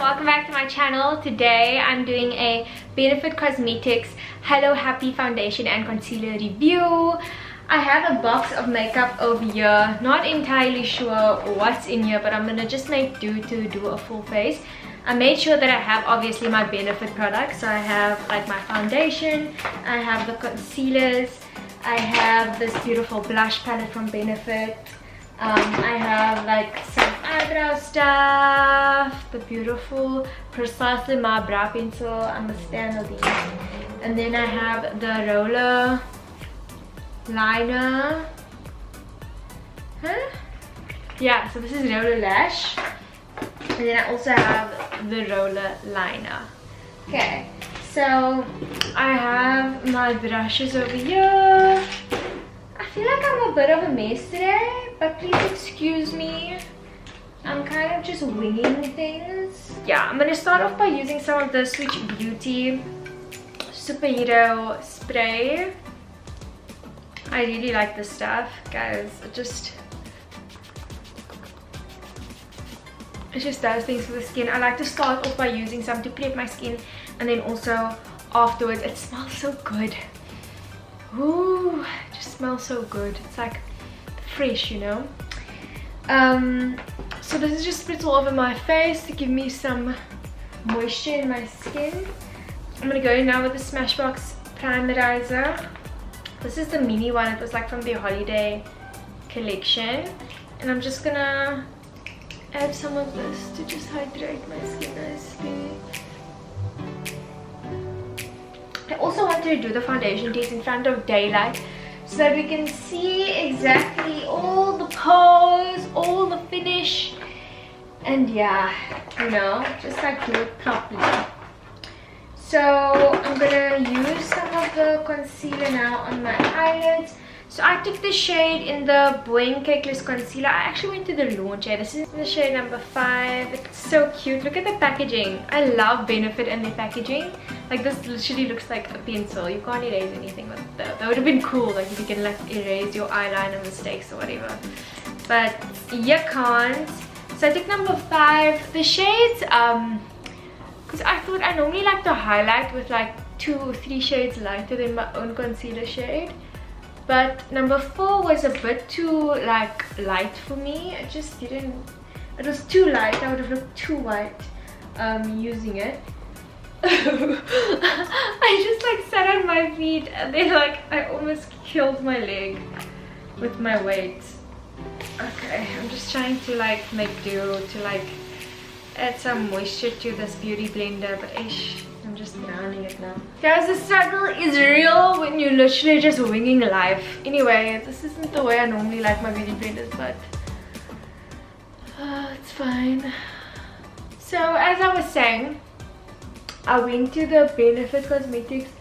welcome back to my channel. Today I'm doing a Benefit Cosmetics Hello Happy Foundation and Concealer review. I have a box of makeup over here. Not entirely sure what's in here, but I'm gonna just make do to do a full face. I made sure that I have obviously my Benefit products. So I have like my foundation, I have the concealers, I have this beautiful blush palette from Benefit. I have like some eyebrow stuff, the beautiful Precisely My brow pencil. I'm a stan of these. And then I have the roller liner. Yeah, so this is roller lash. And then I also have the roller liner. Okay, so I have my brushes over here. I feel like I'm a bit of a mess today, but please excuse me. I'm kind of just winging things. Yeah, I'm gonna start off by using some of the Switch Beauty Superhero Spray. I really like this stuff, guys. It just does things for the skin. I like to start off by using some to prep my skin, and then also afterwards. It smells so good. Ooh, it just smells so good. It's like fresh, you know. So this is just spritz all over my face to give me some moisture in my skin. I'm gonna go in now with the Smashbox primerizer. This is the mini one. It was like from the holiday collection, and I'm just gonna add some of this to just hydrate my skin nicely. I also want to do the foundation test in front of daylight so that we can see exactly all the pores, all the finish, and yeah, you know, just like do it properly. So I'm gonna use some of the concealer now on my eyelids. So I took the shade in the Boi-Ing Cakeless concealer. I actually went to the launch. This is the shade number 5. It's so cute. Look at the packaging. I love Benefit and their packaging. Like, this literally looks like a pencil. You can't erase anything with that. That would have been cool, like if you can like erase your eyeliner mistakes or whatever. But you can't. So I took number 5. The shades, because I thought I normally like to highlight with like 2 or 3 shades lighter than my own concealer shade. But number 4 was a bit too like light for me. It just didn't, it was too light. I would have looked too white using it. I just like sat on my feet and then like I almost killed my leg with my weight. Okay, I'm just trying to like make do to like add some moisture to this beauty blender, but ish, I'm just drowning it now. Guys, the struggle is real when you're literally just winging life. Anyway, this isn't the way I normally like my beauty blenders, but it's fine. So as I was saying, I went to the Benefit Cosmetics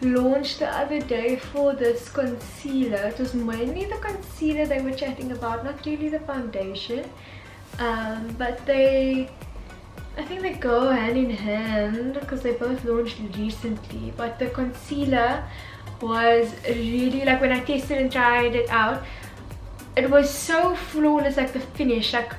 launch the other day for this concealer. It was mainly the concealer they were chatting about, not really the foundation. But I think they go hand in hand because they both launched recently. But the concealer was really, like when I tested and tried it out, it was so flawless. Like the finish, like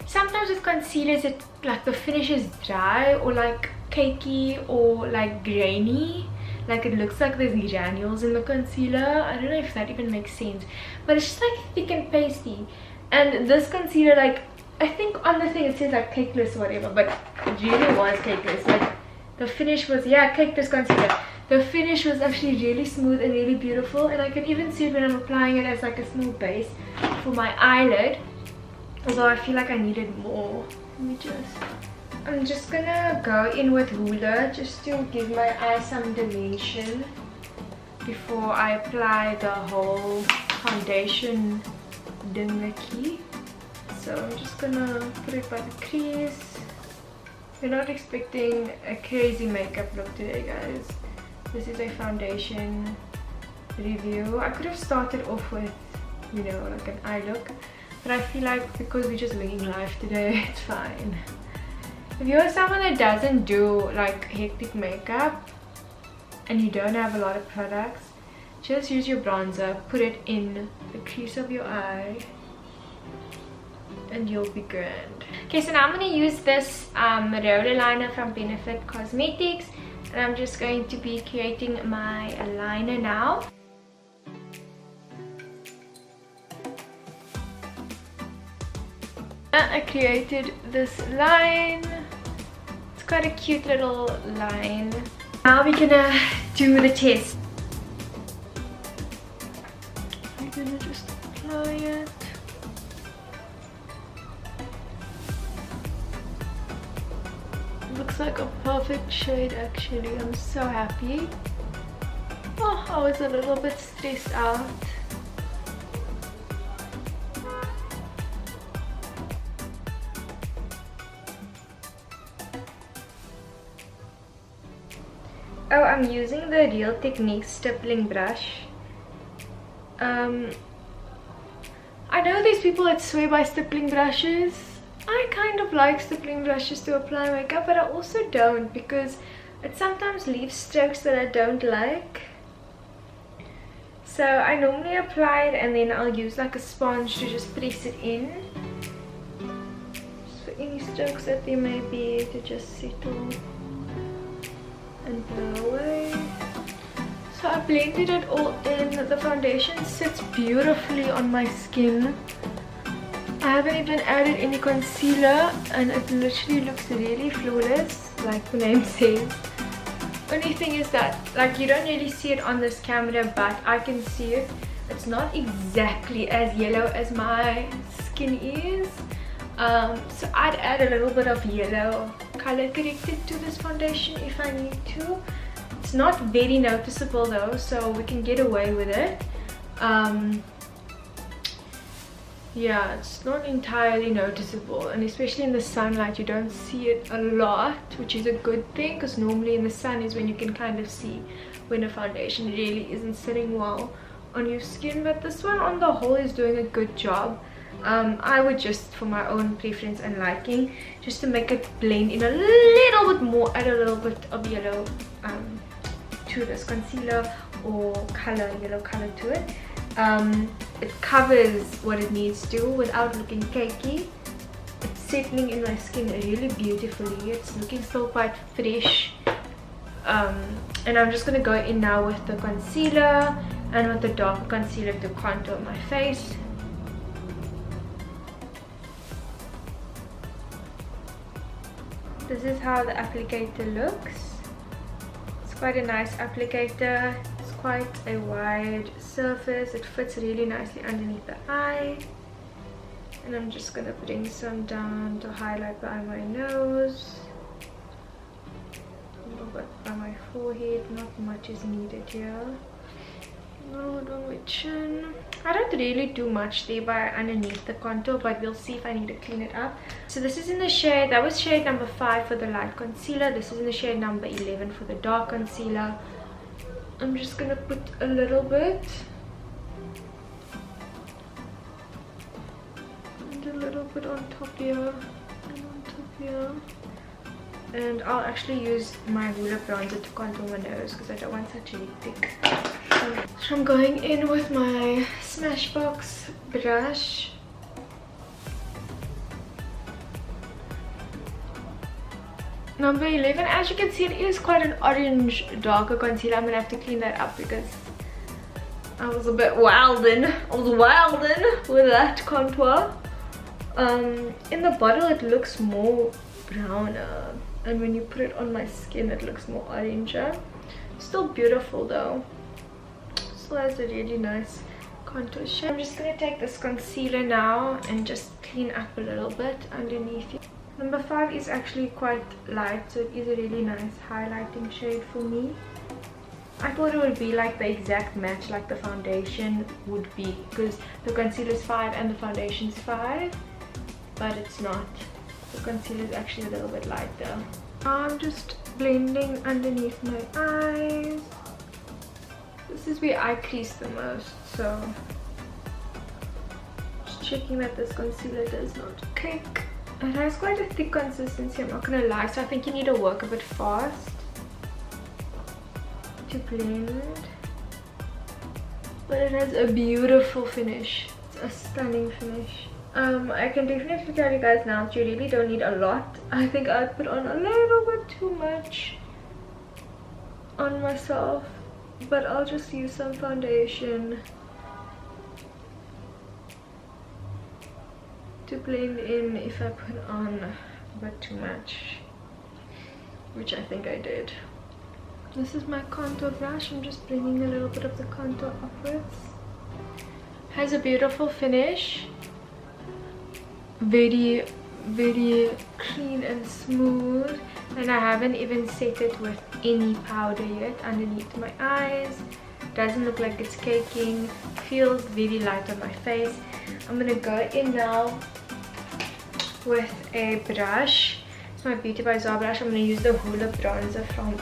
sometimes with concealers it like the finish is dry or like cakey or like grainy, like it looks like there's granules in the concealer. I don't know if that even makes sense, but it's just like thick and pasty. And this concealer, like I think on the thing it says like Cakeless or whatever, but it really was Cakeless. Like the finish was, yeah, Cakeless concealer. The finish was actually really smooth and really beautiful, and I can even see it when I'm applying it as like a small base for my eyelid. Although I feel like I needed more. I'm just gonna go in with Hoola just to give my eye some dimension before I apply the whole foundation dinghy. So I'm just gonna put it by the crease. We're not expecting a crazy makeup look today, guys. This is a foundation review. I could have started off with, you know, like an eye look, but I feel like because we're just winging life today, it's fine. If you're someone that doesn't do like hectic makeup and you don't have a lot of products, just use your bronzer, put it in the crease of your eye, and you'll be grand. Okay, so now I'm going to use this roller liner from Benefit Cosmetics, and I'm just going to be creating my liner now. I created this line. It's quite a cute little line. Now we're gonna do the test. I'm gonna just apply it. Looks like a perfect shade actually. I'm so happy. Oh, I was a little bit stressed out. Oh, I'm using the Real Techniques stippling brush. I know these people that swear by stippling brushes. I kind of like stippling brushes to apply makeup, but I also don't, because it sometimes leaves strokes that I don't like. So I normally apply it and then I'll use like a sponge to just press it in. Just for any strokes that there may be to just settle and blow away. So I blended it all in. The foundation sits beautifully on my skin. I haven't even added any concealer and it literally looks really flawless, like the name says. Only thing is that, like, you don't really see it on this camera, but I can see it. It's not exactly as yellow as my skin is. So I'd add a little bit of yellow color corrected to this foundation if I need to. It's not very noticeable though, so we can get away with it. Yeah, it's not entirely noticeable, and especially in the sunlight you don't see it a lot, which is a good thing, because normally in the sun is when you can kind of see when a foundation really isn't sitting well on your skin. But this one on the whole is doing a good job. I would just, for my own preference and liking, just to make it blend in a little bit more, add a little bit of yellow to this concealer or color, yellow color to it. It covers what it needs to without looking cakey. It's settling in my skin really beautifully. It's looking still quite fresh. And I'm just going to go in now with the concealer and with the dark concealer to contour my face. This is how the applicator looks. It's quite a nice applicator. It's quite a wide surface. It fits really nicely underneath the eye. And I'm just going to bring some down to highlight by my nose. A little bit by my forehead. Not much is needed here. A little bit on my chin. I don't really do much there by underneath the contour, but we'll see if I need to clean it up. So this is in the shade, that was shade number 5 for the light concealer. This is in the shade number 11 for the dark concealer. I'm just gonna put a little bit and a little bit on top here and on top here. And I'll actually use my ruler bronzer to contour my nose because I don't want such really thick. So I'm going in with my Smashbox brush. Number 11, as you can see, it is quite an orange darker concealer. I'm gonna have to clean that up because I was a bit wildin'. With that contour. In the bottle it looks more browner, and when you put it on my skin it looks more oranger. Still beautiful though. Still has a really nice contour shape. I'm just gonna take this concealer now and just clean up a little bit underneath it. Number 5 is actually quite light, so it is a really nice highlighting shade for me. I thought it would be like the exact match like the foundation would be, because the concealer is 5 and the foundation is 5, but it's not. The concealer is actually a little bit lighter. I'm just blending underneath my eyes. This is where I crease the most, so just checking that this concealer does not cake. It has quite a thick consistency, I'm not gonna lie, so I think you need to work a bit fast to blend. But it has a beautiful finish. It's a stunning finish. I can definitely tell you guys now that you really don't need a lot. I think I put on a little bit too much on myself, but I'll just use some foundation to blend in if I put on a bit too much, which I think I did. This is my contour brush. I'm just bringing a little bit of the contour upwards. Has a beautiful finish, very clean and smooth, and I haven't even set it with any powder yet underneath my eyes. Doesn't look like it's caking, feels very light on my face. I'm gonna go in now with a brush. It's my Beauty by Zara brush. I'm gonna use the Hoola bronzer from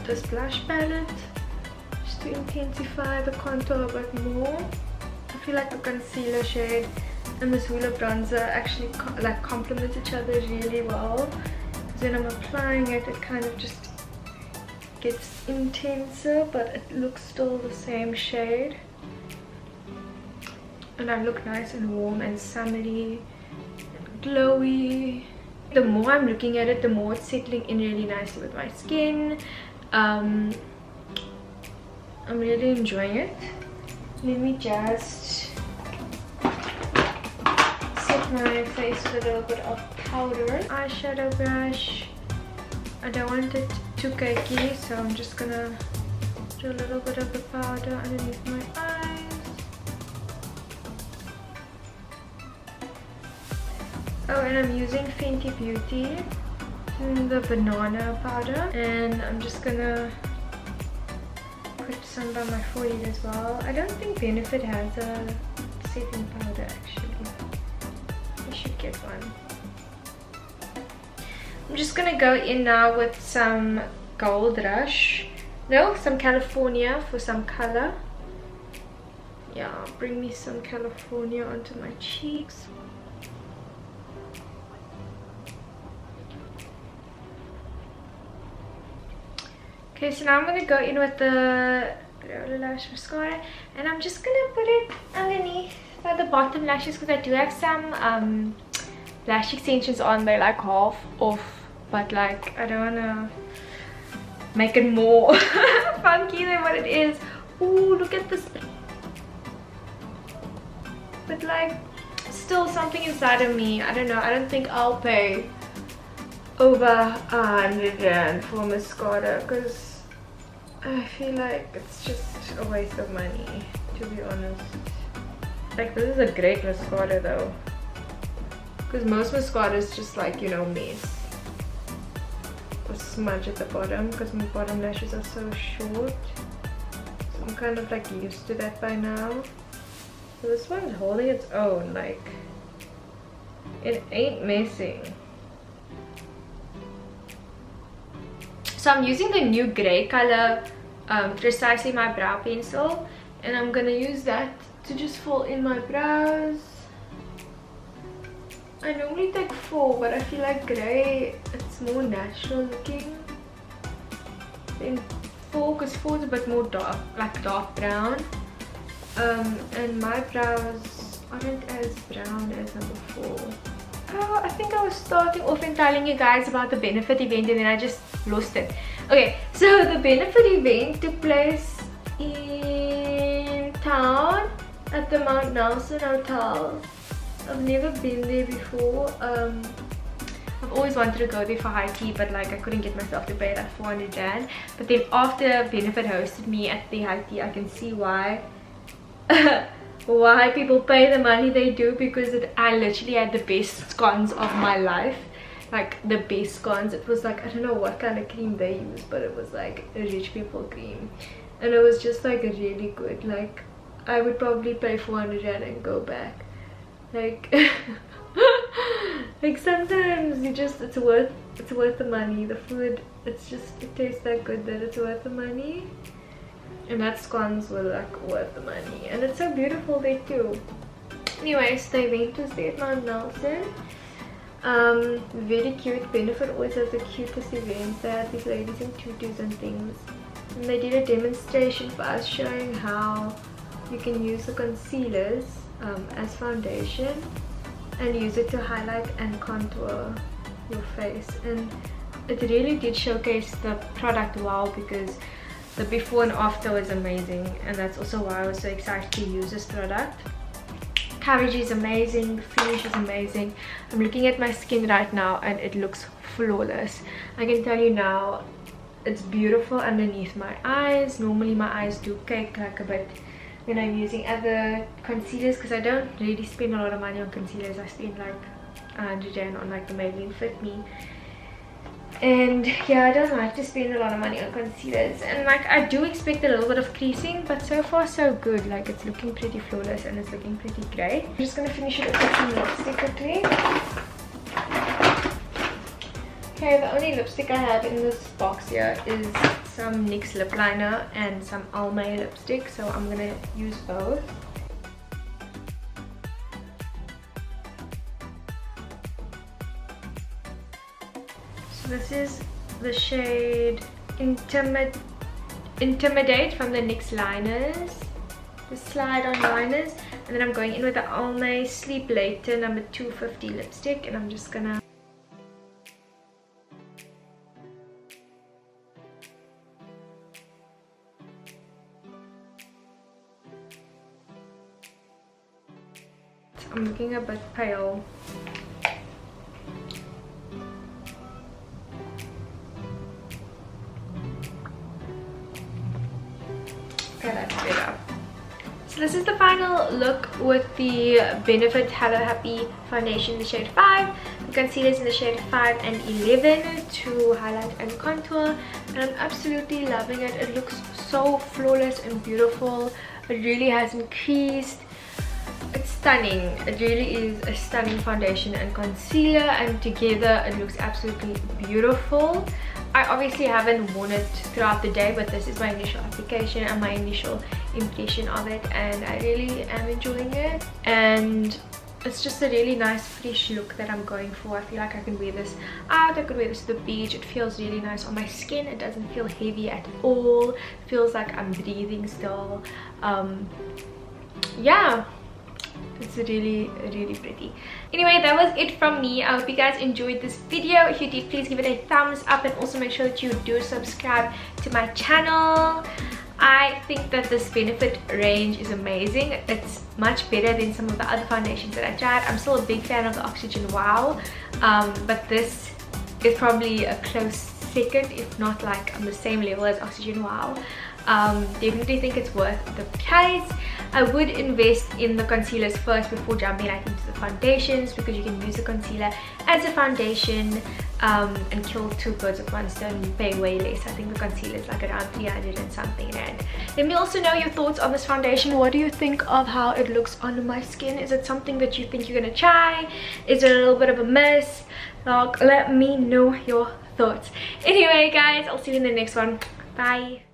this blush palette just to intensify the contour a bit more. I feel like the concealer shade and this Hoola bronzer actually like complement each other really well. When I'm applying it, it kind of just gets intenser, but it looks still the same shade. And I look nice and warm and summery and glowy. The more I'm looking at it, the more it's settling in really nicely with my skin. I'm really enjoying it. Let me just set my face with a little bit of powder. Eyeshadow brush. I don't want it too cakey, so I'm just gonna do a little bit of the powder underneath my eyes. Oh, and I'm using Fenty Beauty in the banana powder, and I'm just gonna put some by my forehead as well. I don't think Benefit has a setting powder actually. I should get one. I'm just gonna go in now with some Gold Rush. No, some California for some color. Yeah, bring me some California onto my cheeks. Okay, so now I'm going to go in with the Eyelash Mascara, and I'm just going to put it underneath by the bottom lashes because I do have some lash extensions on. They're like half off, but like I don't want to make it more funky than what it is. Ooh, look at this. But like still something inside of me, I don't know, I don't think I'll pay over 100 rand for mascara because I feel like it's just a waste of money, to be honest. Like, this is a great mascara though, because most mascara is just like, you know, mess or smudge at the bottom because my bottom lashes are so short. So I'm kind of like used to that by now. So this one's holding its own, like it ain't messing. So I'm using the new grey color, precisely my brow pencil, and I'm gonna use that to just fill in my brows. I normally take 4, but I feel like grey, it's more natural looking than 4, because 4 is a bit more dark, like dark brown. And my brows aren't as brown as number 4. Oh, I think I was starting off and telling you guys about the Benefit event and then I just lost it. Okay, so the Benefit event took place in town at the Mount Nelson Hotel. I've never been there before. I've always wanted to go there for high tea, but like I couldn't get myself to pay like 400 rand. But then after Benefit hosted me at the high tea, I can see why why people pay the money they do, because I literally had the best scones of my life. Like the best scones. It was like, I don't know what kind of cream they use, but it was like a rich people cream, and it was just like really good. Like I would probably pay 400 rand and go back. Like like sometimes you just, it's worth the money. The food, it tastes that good that it's worth the money. And that scones were like worth the money, and it's so beautiful there too. Anyways, the event was there at Mount Nelson. Very cute. Benefit always has the cutest events. They had these ladies in tutus and things, and they did a demonstration for us showing how you can use the concealers as foundation and use it to highlight and contour your face. And it really did showcase the product well, because the before and after was amazing, and that's also why I was so excited to use this product. Coverage is amazing, the finish is amazing. I'm looking at my skin right now and it looks flawless. I can tell you now, it's beautiful underneath my eyes. Normally my eyes do cake like a bit when I'm using other concealers, because I don't really spend a lot of money on concealers. I spend like 100 Rand on like the Maybelline Fit Me. And yeah, I don't like to spend a lot of money on concealers, and like I do expect a little bit of creasing, but so far so good. Like it's looking pretty flawless and it's looking pretty great. I'm just gonna finish it up with some lipstick quickly. Okay, the only lipstick I have in this box here is some NYX lip liner and some Almay lipstick, so I'm gonna use both. This is the shade Intimidate from the NYX liners, the slide on liners, and then I'm going in with the Almay Sleep Later number 250 lipstick, and I'm just gonna I'm looking a bit pale. Okay, that's better. So this is the final look with the Benefit Hello Happy foundation in the shade 5, the concealers in the shade 5 and 11 to highlight and contour, and I'm absolutely loving it. It looks so flawless and beautiful. It really hasn't creased. It's stunning. It really is a stunning foundation and concealer, and together it looks absolutely beautiful. I obviously haven't worn it throughout the day, but this is my initial application and my initial impression of it, and I really am enjoying it. And it's just a really nice fresh look that I'm going for. I feel like I can wear this out, I could wear this to the beach. It feels really nice on my skin. It doesn't feel heavy at all. It feels like I'm breathing still. Yeah, it's really pretty. Anyway, that was it from me. I hope you guys enjoyed this video. If you did, please give it a thumbs up, and also make sure that you do subscribe to my channel. I think that this Benefit range is amazing. It's much better than some of the other foundations that I tried. I'm still a big fan of the Oxygen Wow, but this is probably a close second, if not like on the same level as Oxygen Wow. Definitely think it's worth the price. I would invest in the concealers first before jumping like into the foundations, because you can use the concealer as a foundation and kill two birds with one stone. You pay way less. I think the concealer is like around 300 and something Rand. Let me also know your thoughts on this foundation. What do you think of how it looks on my skin? Is it something that you think you're gonna try? Is it a little bit of a mess? Like, let me know your thoughts. Anyway guys, I'll see you in the next one. Bye.